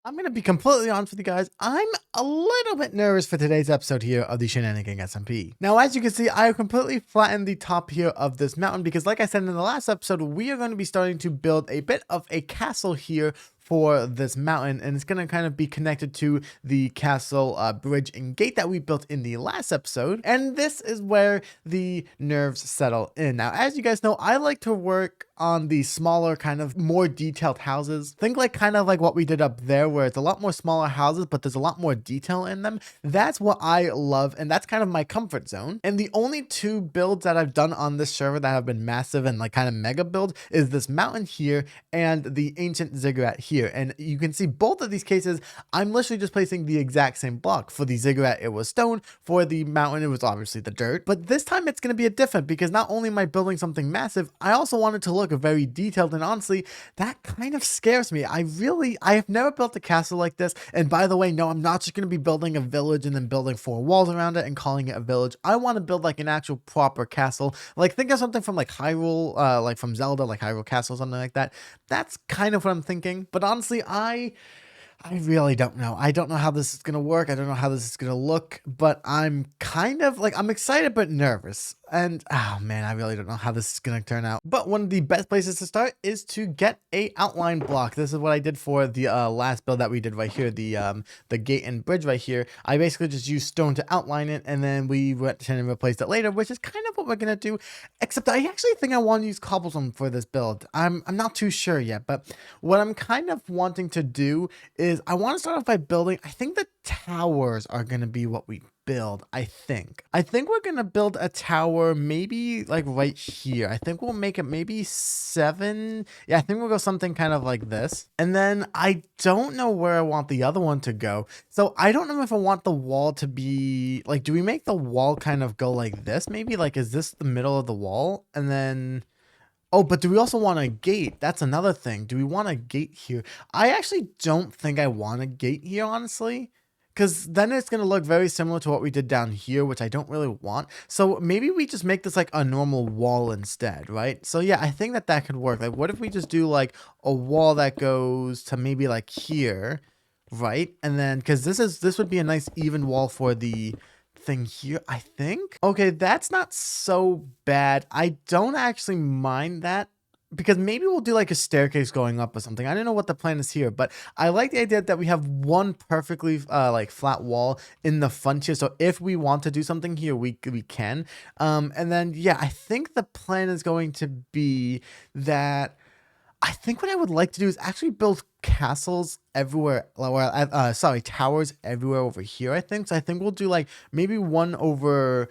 I'm going to be completely honest with you guys. I'm a little bit nervous for today's episode here of the Shenanigang SMP. Now, as you can see, I have completely flattened the top here of this mountain because like I said in the last episode, we are going to be starting to build a bit of a castle here for this mountain, and it's going to kind of be connected to the castle bridge and gate that we built in the last episode. And this is where the nerves settle in. Now, as you guys know, I like to work on the smaller, kind of more detailed houses. Think like kind of like what we did up there, where it's a lot more smaller houses, but there's a lot more detail in them. That's what I love, and that's kind of my comfort zone. And the only two builds that I've done on this server that have been massive and like kind of mega build is this mountain here and the ancient ziggurat here. And you can see both of these cases, I'm literally just placing the exact same block. For the ziggurat, it was stone. For the mountain, it was obviously the dirt. But this time it's going to be a different, because not only am I building something massive, I also want it to look very detailed, and honestly, that kind of scares me. I have never built a castle like this. And by the way, no, I'm not just going to be building a village and then building 4 walls around it and calling it a village. I want to build like an actual proper castle. Like think of something from like Hyrule, like from Zelda, like Hyrule Castle, something like that. That's kind of what I'm thinking. But honestly, I really don't know. I don't know how this is going to work. I don't know how this is going to look, but I'm kind of like, I'm excited but nervous. And oh man, I really don't know how this is going to turn out. But one of the best places to start is to get a outline block. This is what I did for the last build that we did right here, the gate and bridge right here. I basically just used stone to outline it, and then we went and replaced it later, which is kind of what we're going to do. Except I actually think I want to use cobblestone for this build. I'm not too sure yet, but what I'm kind of wanting to do is I want to start off by building, I think the towers are going to be what we build. I think we're going to build a tower maybe like right here. I think we'll make it maybe 7. Yeah, I think we'll go something kind of like this. And then I don't know where I want the other one to go. So I don't know if I want the wall to be like, do we make the wall kind of go like this? Maybe like, is this the middle of the wall? And then oh, but do we also want a gate? That's another thing. Do we want a gate here? I actually don't think I want a gate here, honestly, because then it's going to look very similar to what we did down here, which I don't really want. So maybe we just make this like a normal wall instead, right? So yeah, I think that could work. Like, what if we just do like a wall that goes to maybe like here, right? And then, because this would be a nice even wall for the thing here, I think. Okay, that's not so bad. I don't actually mind that, because maybe we'll do like a staircase going up or something. I don't know what the plan is here, but I like the idea that we have one perfectly like flat wall in the front here. So if we want to do something here, we can. And then yeah, I think the plan is going to be that I think what I would like to do is actually build castles everywhere. Sorry, towers everywhere over here, I think. So I think we'll do like maybe one over.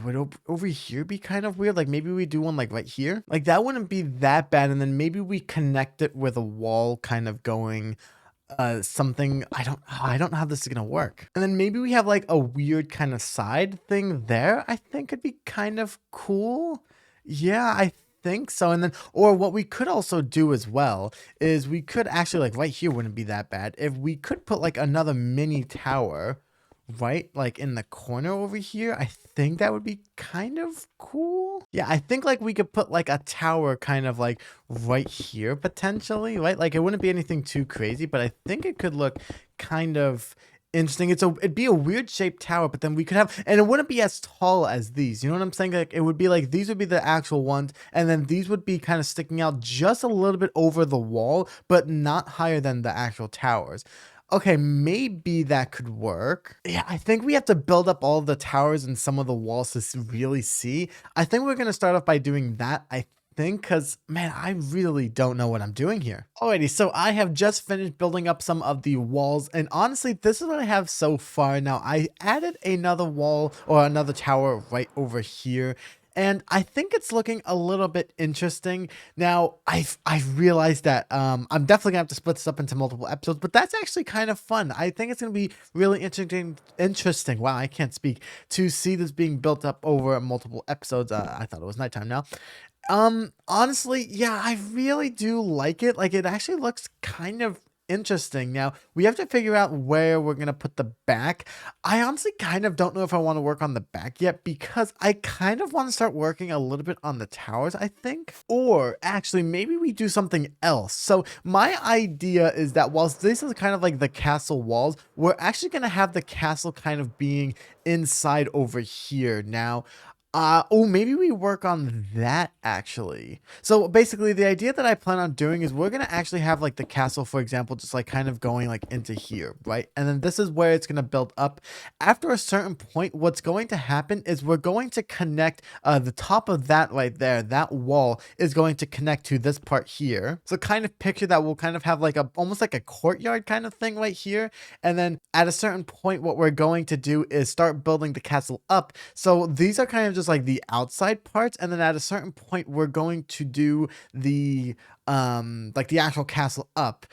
Would over here be kind of weird? Like maybe we do one like right here. Like that wouldn't be that bad. And then maybe we connect it with a wall kind of going something. I don't know how this is gonna work. And then maybe we have like a weird kind of side thing there. I think it'd be kind of cool. Yeah, I think so. And then, or what we could also do as well is we could actually, like right here wouldn't be that bad if we could put like another mini tower right like in the corner over here. I think that would be kind of cool. Yeah, I think like we could put like a tower kind of like right here potentially, right? Like it wouldn't be anything too crazy, but I think it could look kind of interesting. It'd be a weird shaped tower, but then we could have, and it wouldn't be as tall as these. You know what I'm saying? Like it would be like these would be the actual ones, and then these would be kind of sticking out just a little bit over the wall, but not higher than the actual towers. Okay, maybe that could work. Yeah, I think we have to build up all of the towers and some of the walls to really see. I think we're gonna start off by doing that. I think, because man, I really don't know what I'm doing here. Alrighty, so I have just finished building up some of the walls, and honestly, this is what I have so far. Now I added another wall or another tower right over here, and I think it's looking a little bit interesting. Now I've realized that I'm definitely gonna have to split this up into multiple episodes, but that's actually kind of fun. I think it's gonna be really interesting. Wow, I can't speak, to see this being built up over multiple episodes. I thought it was nighttime now. Honestly, yeah, I really do like it. Like it actually looks kind of interesting. Now, we have to figure out where we're going to put the back. I honestly kind of don't know if I want to work on the back yet because I kind of want to start working a little bit on the towers, I think. Or actually, maybe we do something else. So my idea is that whilst this is kind of like the castle walls, we're actually going to have the castle kind of being inside over here. Now, oh, maybe we work on that actually. So basically the idea that I plan on doing is we're going to actually have like the castle, for example, just like kind of going like into here, right? And then this is where it's going to build up. After a certain point, what's going to happen is we're going to connect the top of that right there. That wall is going to connect to this part here. So kind of picture that we'll kind of have like almost like a courtyard kind of thing right here. And then at a certain point, what we're going to do is start building the castle up. So these are kind of just like the outside parts, and then at a certain point we're going to do the like the actual castle up.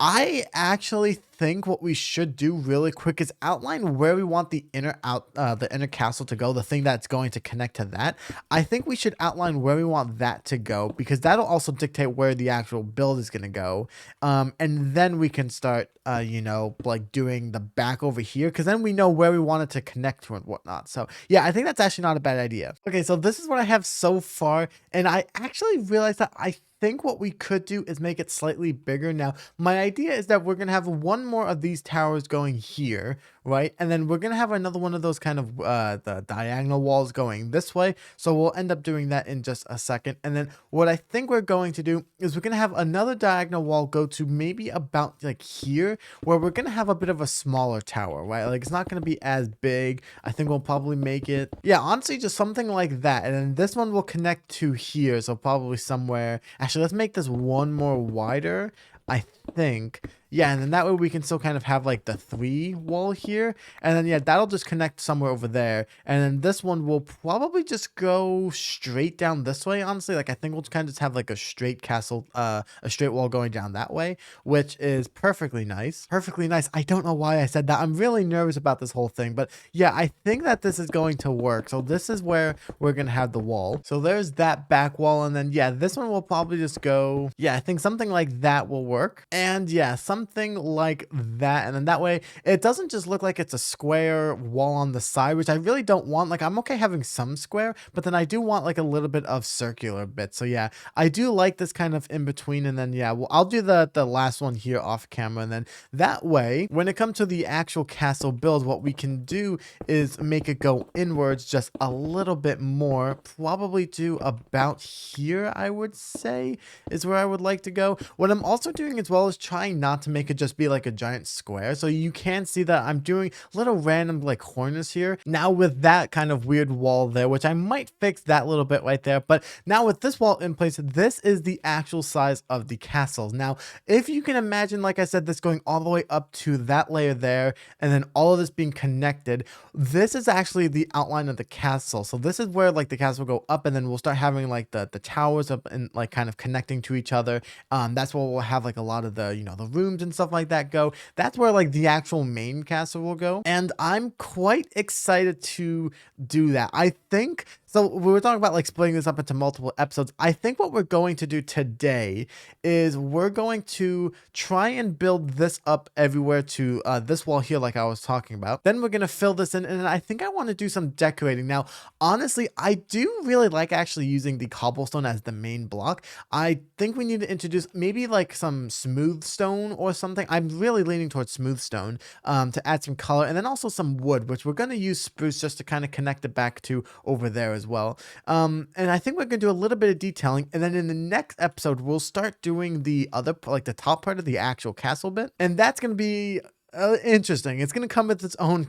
I actually think what we should do really quick is outline where we want the inner castle to go, the thing that's going to connect to that. I think we should outline where we want that to go because that'll also dictate where the actual build is going to go. And then we can start, you know, like doing the back over here because then we know where we want it to connect to and whatnot. So yeah, I think that's actually not a bad idea. Okay, so this is what I have so far, and I actually realized that I think what we could do is make it slightly bigger. Now, my idea is that we're going to have one more of these towers going here, right? And then we're going to have another one of those kind of the diagonal walls going this way. So we'll end up doing that in just a second. And then what I think we're going to do is we're going to have another diagonal wall go to maybe about like here, where we're going to have a bit of a smaller tower, right? Like it's not going to be as big. I think we'll probably make it, yeah, honestly, just something like that. And then this one will connect to here. So probably somewhere, actually, let's make this one more wider, I think. Yeah, and then that way we can still kind of have like the 3 wall here. And then, yeah, that'll just connect somewhere over there. And then this one will probably just go straight down this way, honestly. Like, I think we'll kind of just have like a straight castle, a straight wall going down that way, which is perfectly nice. Perfectly nice. I don't know why I said that. I'm really nervous about this whole thing. But yeah, I think that this is going to work. So this is where we're going to have the wall. So there's that back wall. And then, yeah, this one will probably just go, yeah, I think something like that will work. And yeah, something like that, and then that way it doesn't just look like it's a square wall on the side, which I really don't want. Like, I'm okay having some square, but then I do want like a little bit of circular bit. So yeah, I do like this kind of in between. And then yeah, well, I'll do the last one here off camera, and then that way when it comes to the actual castle build, what we can do is make it go inwards just a little bit more, probably to about here, I would say is where I would like to go. What I'm also doing as well is trying not to make it just be like a giant square. So you can see that I'm doing little random like corners here. Now with that kind of weird wall there, which I might fix that little bit right there. But now with this wall in place, this is the actual size of the castle. Now, if you can imagine, like I said, this going all the way up to that layer there, and then all of this being connected, this is actually the outline of the castle. So this is where like the castle will go up, and then we'll start having like the towers up and like kind of connecting to each other. That's where we'll have like a lot of the, you know, the rooms and stuff like that go. That's where like the actual main castle will go. And I'm quite excited to do that. I think, so we were talking about like splitting this up into multiple episodes. I think what we're going to do today is we're going to try and build this up everywhere to this wall here, like I was talking about. Then we're going to fill this in, and I think I want to do some decorating. Now, honestly, I do really like actually using the cobblestone as the main block. I think we need to introduce maybe like some smooth stone or something. I'm really leaning towards smooth stone to add some color, and then also some wood, which we're going to use spruce just to kind of connect it back to over there as well. And I think we're going to do a little bit of detailing, and then in the next episode, we'll start doing the other, like the top part of the actual castle bit, and that's going to be interesting. It's going to come with its own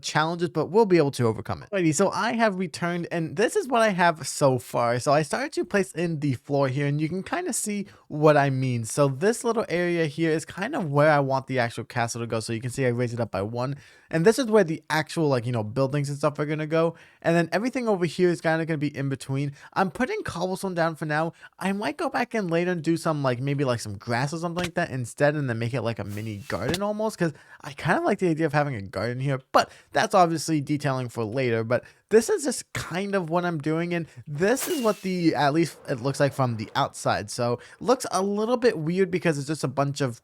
challenges, but we'll be able to overcome it. Alrighty, so I have returned, and this is what I have so far. So I started to place in the floor here, and you can kind of see what I mean. So this little area here is kind of where I want the actual castle to go. So you can see I raised it up by 1. And this is where the actual, like, you know, buildings and stuff are going to go. And then everything over here is kind of going to be in between. I'm putting cobblestone down for now. I might go back in later and do some, like, maybe like some grass or something like that instead, and then make it like a mini garden almost, because I kind of like the idea of having a garden here. But that's obviously detailing for later. But this is just kind of what I'm doing, and this is what at least it looks like from the outside. So it looks a little bit weird because it's just a bunch of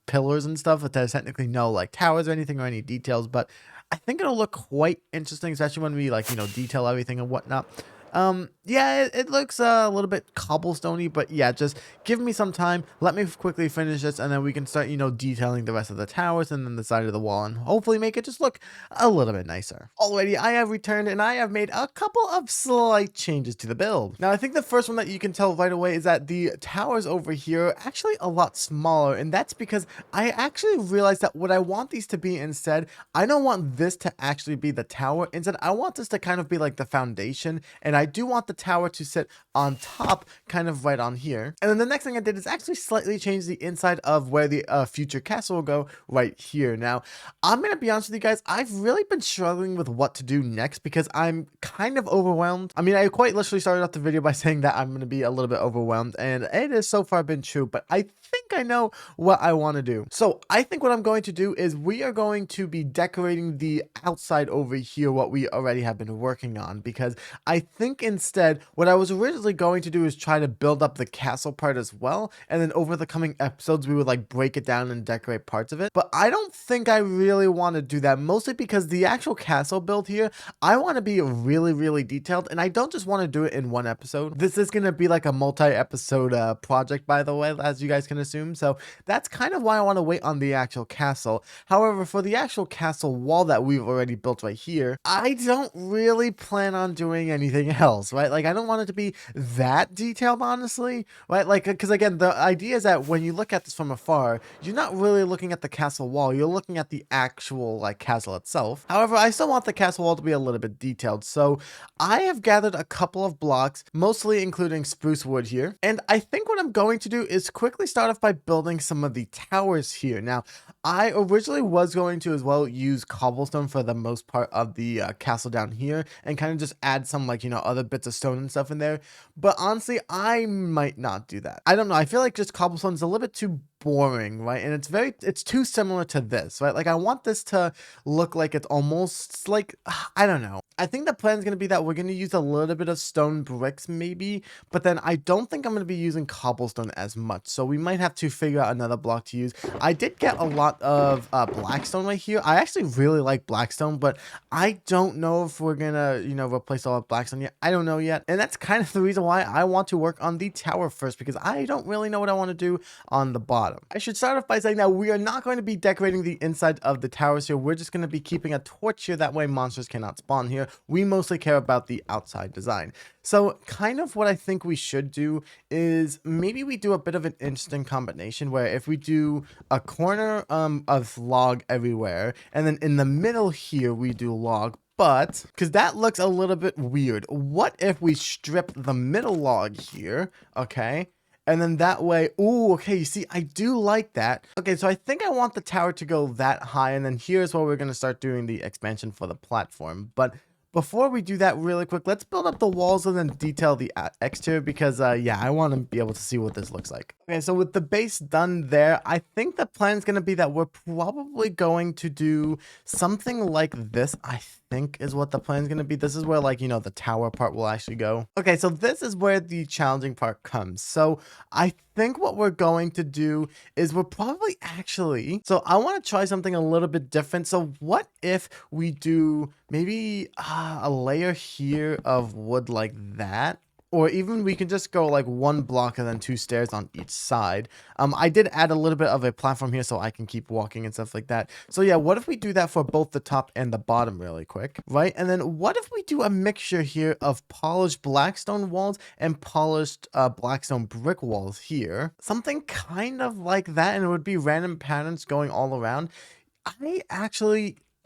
pillars and stuff, but there's technically no like towers or anything or any details, but I think it'll look quite interesting, especially when we like, detail everything and whatnot. Yeah, it looks a little bit cobblestoney, but yeah, just give me some time. Let me quickly finish this, and then we can start, detailing the rest of the towers and then the side of the wall, and hopefully make it just look a little bit nicer. Alrighty, I have returned, and I have made a couple of slight changes to the build. Now, I think the first one that you can tell right away is that the towers over here are actually a lot smaller, and that's because I actually realized that what I want these to be instead, I don't want this to actually be the tower. Instead, I want this to kind of be like the foundation, and I do want the tower to sit on top, kind of right on here. And then the next thing I did is actually slightly change the inside of where the future castle will go right here. Now, I'm going to be honest with you guys, I've really been struggling with what to do next because I'm kind of overwhelmed. I mean, I quite literally started off the video by saying that I'm going to be a little bit overwhelmed, and it has so far been true, but I think I know what I want to do. So I think what I'm going to do is we are going to be decorating the outside over here, what we already have been working on, because I think instead what I was originally going to do is try to build up the castle part as well, and then over the coming episodes we would like break it down and decorate parts of it. But I don't think I really want to do that, mostly because the actual castle build here, I want to be really detailed, and I don't just want to do it in one episode. This is going to be like a multi-episode project, by the way, as you guys can assume, so that's kind of why I want to wait on the actual castle. However, for the actual castle wall that we've already built right here, I don't really plan on doing anything else, right? Like, I don't want it to be that detailed, honestly, right? Like, because again, the idea is that when you look at this from afar, you're not really looking at the castle wall, you're looking at the actual like castle itself. However, I still want the castle wall to be a little bit detailed, so I have gathered a couple of blocks, mostly including spruce wood here, and I think what I'm going to do is quickly start off by building some of the towers here. Now, I originally was going to as well use cobblestone for the most part of the castle down here, and kind of just add some like, other bits of stone and stuff in there, but honestly, I might not do that. I don't know, I feel like just cobblestone is a little bit too boring, right? And it's too similar to this, right? Like, I want this to look like it's almost like, I don't know. I think the plan is going to be that we're going to use a little bit of stone bricks maybe, but then I don't think I'm going to be using cobblestone as much, so we might have to figure out another block to use. I did get a lot of blackstone right here. I actually really like blackstone, but I don't know if we're gonna replace all of blackstone yet. I don't know yet, and that's kind of the reason why I want to work on the tower first, because I don't really know what I want to do on the bottom. I should start off by saying that we are not going to be decorating the inside of the towers here. We're just going to be keeping a torch here, that way monsters cannot spawn here. We mostly care about the outside design. So kind of what I think we should do is maybe we do a bit of an interesting combination where if we do a corner of log everywhere, and then in the middle here we do log, but because that looks a little bit weird, what if we strip the middle log here, okay? And then that way, ooh, okay, you see, I do like that. Okay, so I think I want the tower to go that high, and then here's where we're going to start doing the expansion for the platform. But before we do that really quick, let's build up the walls and then detail the exterior, because yeah, I want to be able to see what this looks like. Okay, so with the base done there, I think the plan is going to be that we're probably going to do something like this, I think is what the plan is going to be. This is where like, the tower part will actually go. Okay, so this is where the challenging part comes. So I think what we're going to do is we're probably actually, so I want to try something a little bit different. So what if we do maybe a layer here of wood like that? Or even we can just go like one block and then 2 stairs on each side. I did add a little bit of a platform here so I can keep walking and stuff like that. So yeah, what if we do that for both the top and the bottom really quick, right? And then what if we do a mixture here of polished blackstone walls and polished blackstone brick walls here? Something kind of like that, and it would be random patterns going all around.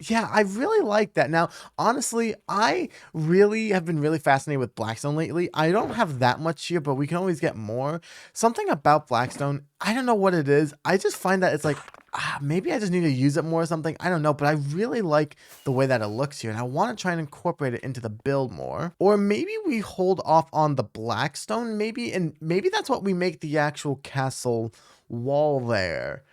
Yeah, I really like that. Now, honestly, I really have been really fascinated with Blackstone lately. I don't have that much here, but we can always get more. Something about Blackstone, I don't know what it is. I just find that it's like, maybe I just need to use it more or something. I don't know, but I really like the way that it looks here, and I want to try and incorporate it into the build more. Or maybe we hold off on the Blackstone, and maybe that's what we make the actual castle wall there.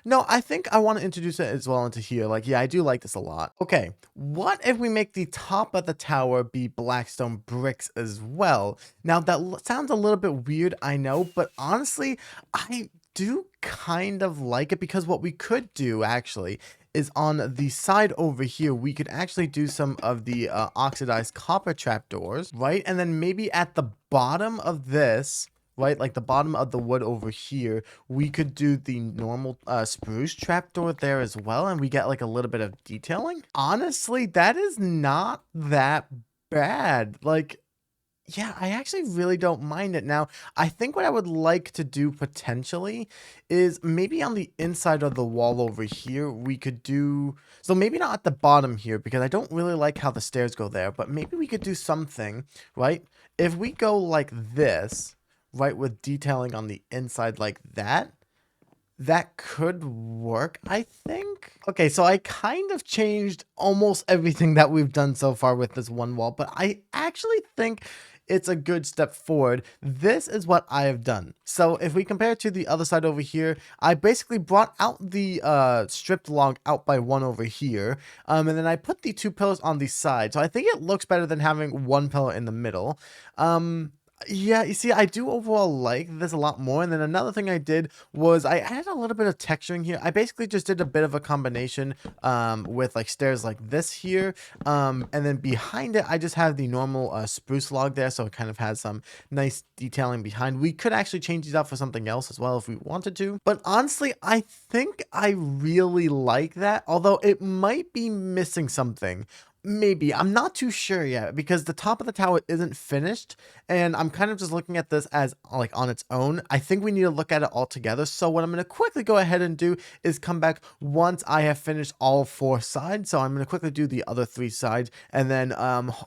No, I think I want to introduce it as well into here. Like, yeah, I do like this a lot. Okay, what if we make the top of the tower be blackstone bricks as well? Now, that sounds a little bit weird, I know, but honestly, I do kind of like it because what we could do actually is on the side over here, we could actually do some of the oxidized copper trapdoors, right? And then maybe at the bottom of this, right, like the bottom of the wood over here, we could do the normal spruce trapdoor there as well, and we get like a little bit of detailing. Honestly, that is not that bad. Like, yeah, I actually really don't mind it. Now, I think what I would like to do potentially is maybe on the inside of the wall over here, we could do, so maybe not at the bottom here because I don't really like how the stairs go there, but maybe we could do something, right? If we go like this, right, with detailing on the inside like that, that could work, I think. Okay, so I kind of changed almost everything that we've done so far with this one wall, but I actually think it's a good step forward. This is what I have done. So if we compare it to the other side over here, I basically brought out the stripped log out by one over here, and then I put the two pillars on the side. So I think it looks better than having one pillar in the middle. Yeah, you see, I do overall like this a lot more. And then another thing I did was I added a little bit of texturing here. I basically just did a bit of a combination with like stairs like this here. And then behind it, I just have the normal spruce log there. So it kind of has some nice detailing behind. We could actually change these out for something else as well if we wanted to. But honestly, I think I really like that, although it might be missing something. Maybe. I'm not too sure yet because the top of the tower isn't finished and I'm kind of just looking at this as like on its own. I think we need to look at it all together. So what I'm going to quickly go ahead and do is come back once I have finished all four sides. So I'm going to quickly do the other three sides and then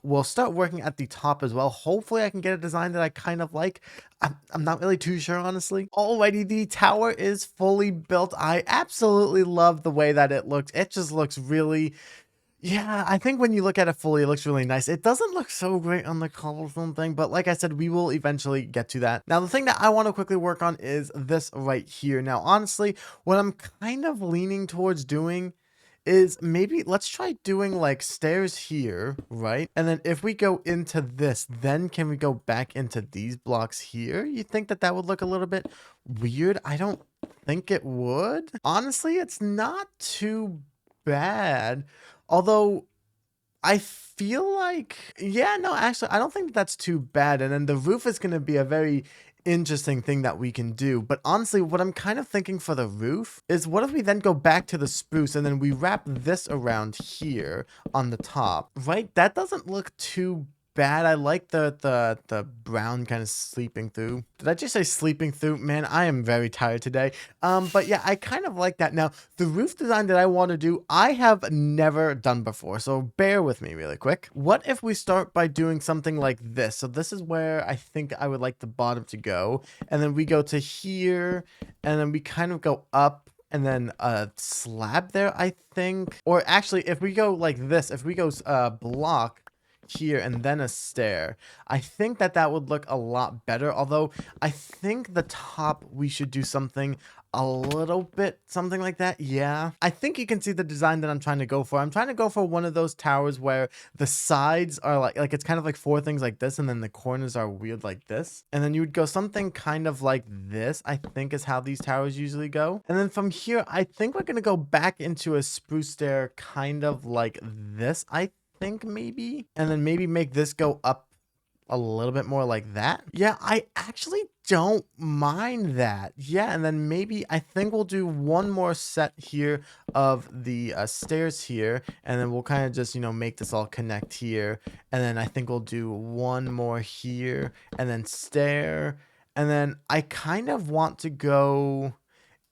we'll start working at the top as well. Hopefully I can get a design that I kind of like. I'm not really too sure, honestly. Alrighty, the tower is fully built. I absolutely love the way that it looks. It just looks really... Yeah, I think when you look at it fully, it looks really nice. It doesn't look so great on the cobblestone thing, but like I said, we will eventually get to that. Now, the thing that I want to quickly work on is this right here. Now, honestly, what I'm kind of leaning towards doing is maybe let's try doing like stairs here, right? And then if we go into this, then can we go back into these blocks here? You think that that would look a little bit weird? I don't think it would. Honestly, it's not too bad. Although I feel like, yeah, no, actually, I don't think that's too bad. And then the roof is going to be a very interesting thing that we can do. But honestly, what I'm kind of thinking for the roof is what if we then go back to the spruce and then we wrap this around here on the top, right? That doesn't look too bad. I like the brown kind of sleeping through. Did I just say sleeping through? Man, I am very tired today. But yeah, I kind of like that. Now, the roof design that I want to do, I have never done before, so bear with me really quick. What if we start by doing something like this? So this is where I think I would like the bottom to go, and then we go to here, and then we kind of go up, and then a slab there, I think. Or actually, if we go like this, if we go block here and then a stair, I think that that would look a lot better. Although I think the top we should do something a little bit something like that. Yeah, I think you can see the design that I'm trying to go for. I'm trying to go for one of those towers where the sides are like it's kind of like four things like this, and then the corners are weird like this, and then you would go something kind of like this. I think is how these towers usually go. And then from here, I think we're gonna go back into a spruce stair kind of like this, I think, maybe, and then maybe make this go up a little bit more like that. Yeah, I actually don't mind that. Yeah, and then maybe I think we'll do one more set here of the stairs here, and then we'll kind of just, you know, make this all connect here, and then I think we'll do one more here, and then stair, and then I kind of want to go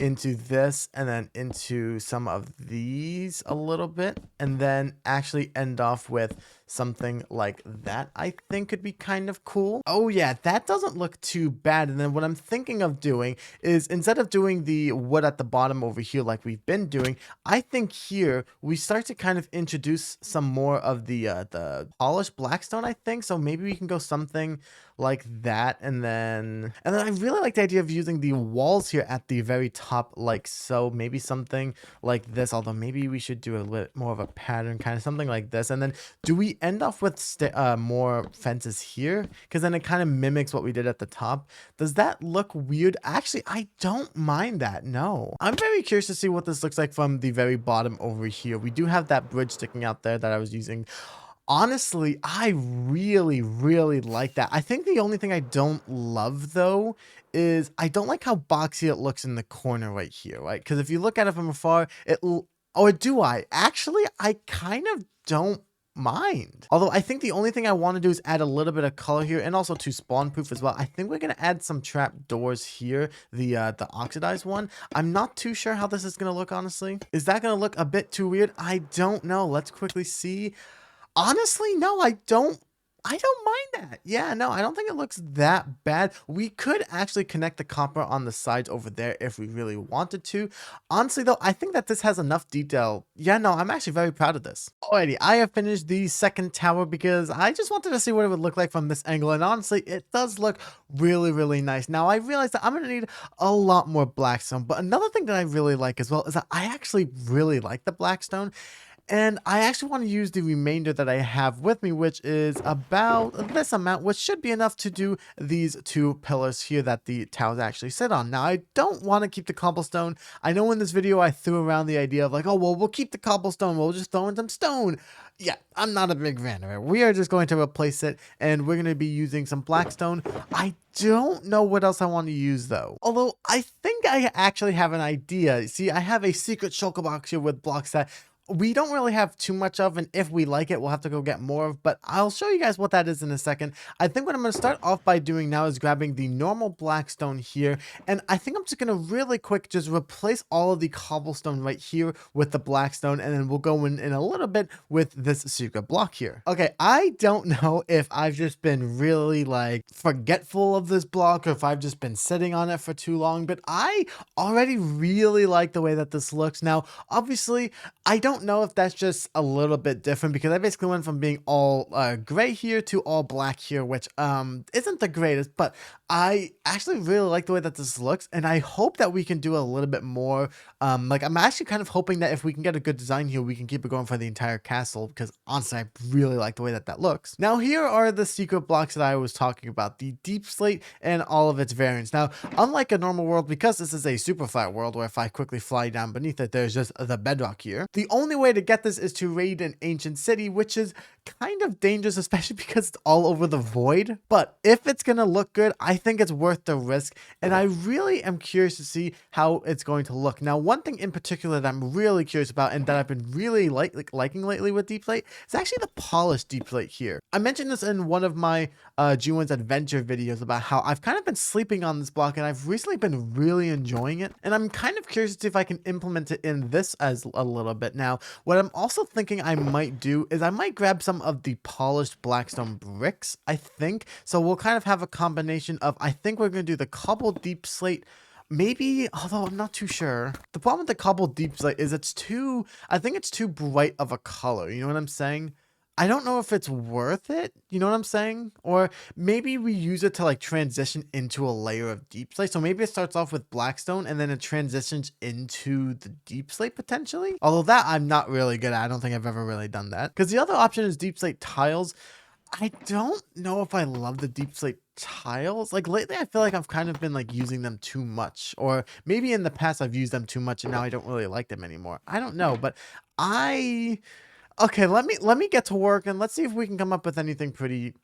into this and then into some of these a little bit, and then actually end off with something like that. I think could be kind of cool. Oh yeah, that doesn't look too bad. And then what I'm thinking of doing is, instead of doing the wood at the bottom over here like we've been doing, I think here we start to kind of introduce some more of the polished blackstone, I think. So maybe we can go something like that, and then I really like the idea of using the walls here at the very top, like so. Maybe something like this, although maybe we should do a little bit more of a pattern, kind of something like this. And then do we end off with more fences here, because then it kind of mimics what we did at the top. Does that look weird? Actually, I don't mind that. No, I'm very curious to see what this looks like from the very bottom over here. We do have that bridge sticking out there that I was using. Honestly, I really like that. I think the only thing I don't love though is I don't like how boxy it looks in the corner right here, right? Because if you look at it from afar, or do I? Actually, I kind of don't mind. Although I think the only thing I want to do is add a little bit of color here, and also to spawn proof as well. I think we're gonna add some trap doors here, the oxidized one. I'm not too sure how this is gonna look, honestly. Is that gonna look a bit too weird? I don't know. Let's quickly see. Honestly, no, I don't mind that. Yeah, no, I don't think it looks that bad. We could actually connect the copper on the sides over there if we really wanted to. Honestly, though, I think that this has enough detail. Yeah, no, I'm actually very proud of this. Alrighty, I have finished the second tower because I just wanted to see what it would look like from this angle. And honestly, it does look really nice. Now, I realize that I'm going to need a lot more blackstone. But another thing that I really like as well is that I actually really like the blackstone. And I actually want to use the remainder that I have with me, which is about this amount, which should be enough to do these two pillars here that the towers actually sit on. Now, I don't want to keep the cobblestone. I know in this video I threw around the idea of like, oh, well, we'll keep the cobblestone. We'll just throw in some stone. Yeah, I'm not a big fan of it. We are just going to replace it, and we're going to be using some blackstone. I don't know what else I want to use, though. Although, I think I actually have an idea. See, I have a secret shulker box here with blocks that we don't really have too much of, and if we like it, we'll have to go get more of, but I'll show you guys what that is in a second. I think what I'm going to start off by doing now is grabbing the normal blackstone here, and I think I'm just going to really quick just replace all of the cobblestone right here with the blackstone, and then we'll go in a little bit with this secret block here. Okay, I don't know if I've just been really like forgetful of this block, or if I've just been sitting on it for too long, but I already really like the way that this looks. Now, obviously, I don't know if that's just a little bit different because I basically went from being all gray here to all black here, which isn't the greatest, but I actually really like the way that this looks, and I hope that we can do a little bit more. Like, I'm actually kind of hoping that if we can get a good design here, we can keep it going for the entire castle, because honestly, I really like the way that that looks. Now, here are the secret blocks that I was talking about, the deep slate and all of its variants. Now, unlike a normal world, because this is a super flat world where if I quickly fly down beneath it, there's just the bedrock here. The only way to get this is to raid an ancient city, which is kind of dangerous, especially because it's all over the void. But if it's gonna look good, I think it's worth the risk, and I really am curious to see how it's going to look. Now, one thing in particular that I'm really curious about and that I've been really liking lately with deep slate is actually the polished deep slate here. I mentioned this in one of my G1's adventure videos about how I've kind of been sleeping on this block, and I've recently been really enjoying it, and I'm kind of curious to see if I can implement it in this as a little bit. Now, what I'm also thinking I might do is I might grab some of the polished blackstone bricks, I think. So we'll kind of have a combination of, I think we're going to do the cobbled deep slate, maybe, although I'm not too sure. The problem with the cobbled deep slate is I think it's too bright of a color. You know what I'm saying? I don't know if it's worth it, you know what I'm saying? Or maybe we use it to like transition into a layer of deep slate. So maybe it starts off with blackstone and then it transitions into the deep slate potentially. Although that I'm not really good at. I don't think I've ever really done that. Because the other option is deep slate tiles. I don't know if I love the deep slate tiles. Like lately I feel like I've kind of been like using them too much, or maybe in the past I've used them too much and now I don't really like them anymore. I don't know, but okay, let me get to work and let's see if we can come up with anything pretty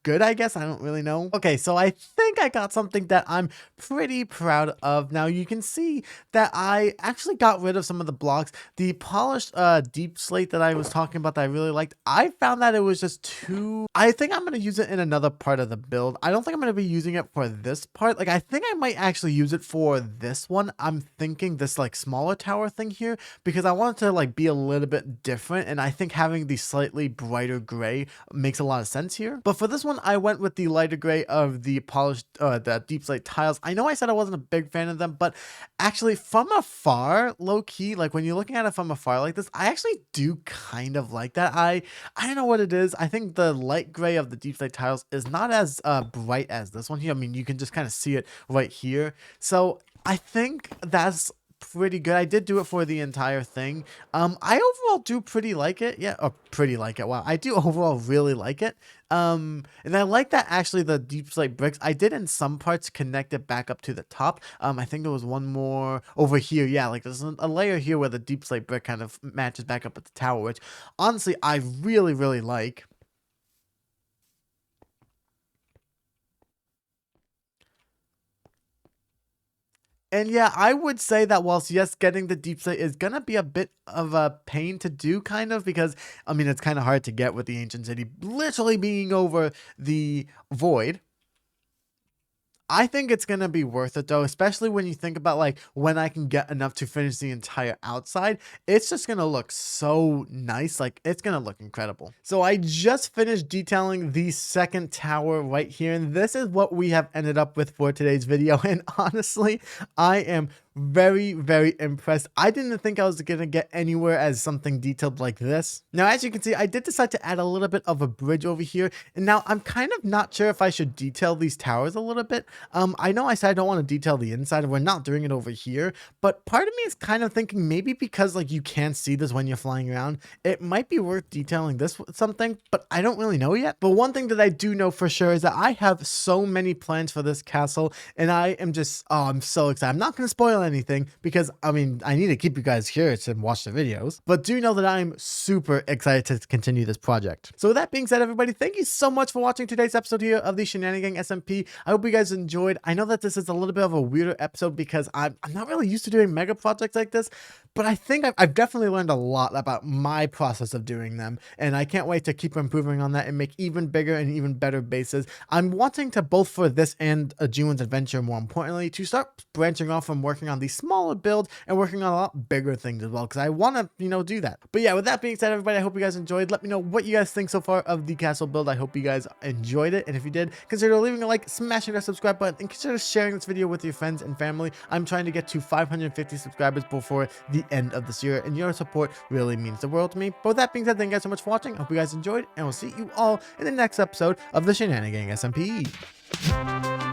good, I guess. I don't really know. Okay, so I think I got something that I'm pretty proud of. Now, you can see that I actually got rid of some of the blocks. The polished deep slate that I was talking about that I really liked, I found that it was just too... I think I'm going to use it in another part of the build. I don't think I'm going to be using it for this part. Like, I think I might actually use it for this one. I'm thinking this, like, smaller tower thing here, because I want it to, like, be a little bit different, and I think having the slightly brighter gray makes a lot of sense here. But for this one, I went with the lighter gray of the polished, the deep slate tiles. I know I said I wasn't a big fan of them, but actually from afar, low key, like when you're looking at it from afar like this, I actually do kind of like that. I don't know what it is. I think the light gray of the deep slate tiles is not as bright as this one here. I mean, you can just kind of see it right here. So I think that's pretty good. I did do it for the entire thing. I overall do pretty like it. Yeah, or pretty like it. Wow, I do overall really like it. And I like that actually the deep slate bricks, I did in some parts connect it back up to the top. I think there was one more over here. Yeah, like there's a layer here where the deep slate brick kind of matches back up at the tower, which honestly I really, really like. And yeah, I would say that whilst yes, getting the deep slate is gonna be a bit of a pain to do, kind of, because I mean it's kind of hard to get with the ancient city literally being over the void. I think it's gonna be worth it though, especially when you think about like when I can get enough to finish the entire outside. It's just gonna look so nice, like it's gonna look incredible. So I just finished detailing the second tower right here, and this is what we have ended up with for today's video. And honestly, I am very, very impressed. I didn't think I was gonna get anywhere as something detailed like this. Now, as you can see, I did decide to add a little bit of a bridge over here, and now I'm kind of not sure if I should detail these towers a little bit. I know I said I don't want to detail the inside, and we're not doing it over here, but part of me is kind of thinking maybe because like you can't see this when you're flying around, it might be worth detailing this with something, but I don't really know yet. But one thing that I do know for sure is that I have so many plans for this castle, and I am just, oh, I'm so excited. I'm not going to spoil anything because I mean, I need to keep you guys here to watch the videos, but do know that I'm super excited to continue this project. So with that being said, everybody, thank you so much for watching today's episode here of the Shenanigang SMP. I hope you guys enjoyed. I know that this is a little bit of a weirder episode because I'm not really used to doing mega projects like this, but I think I've definitely learned a lot about my process of doing them, and I can't wait to keep improving on that and make even bigger and even better bases. I'm wanting to, both for this and a G1's adventure, more importantly, to start branching off from working on these smaller builds and working on a lot bigger things as well, because I want to, you know, do that. But yeah, with that being said, everybody, I hope you guys enjoyed. Let me know what you guys think so far of the castle build. I hope you guys enjoyed it, and if you did, consider leaving a like, smashing that subscribe button, and consider sharing this video with your friends and family. I'm trying to get to 550 subscribers before the end of this year, and your support really means the world to me. But with that being said, thank you guys so much for watching. I hope you guys enjoyed, and we'll see you all in the next episode of the Shenanigang SMP.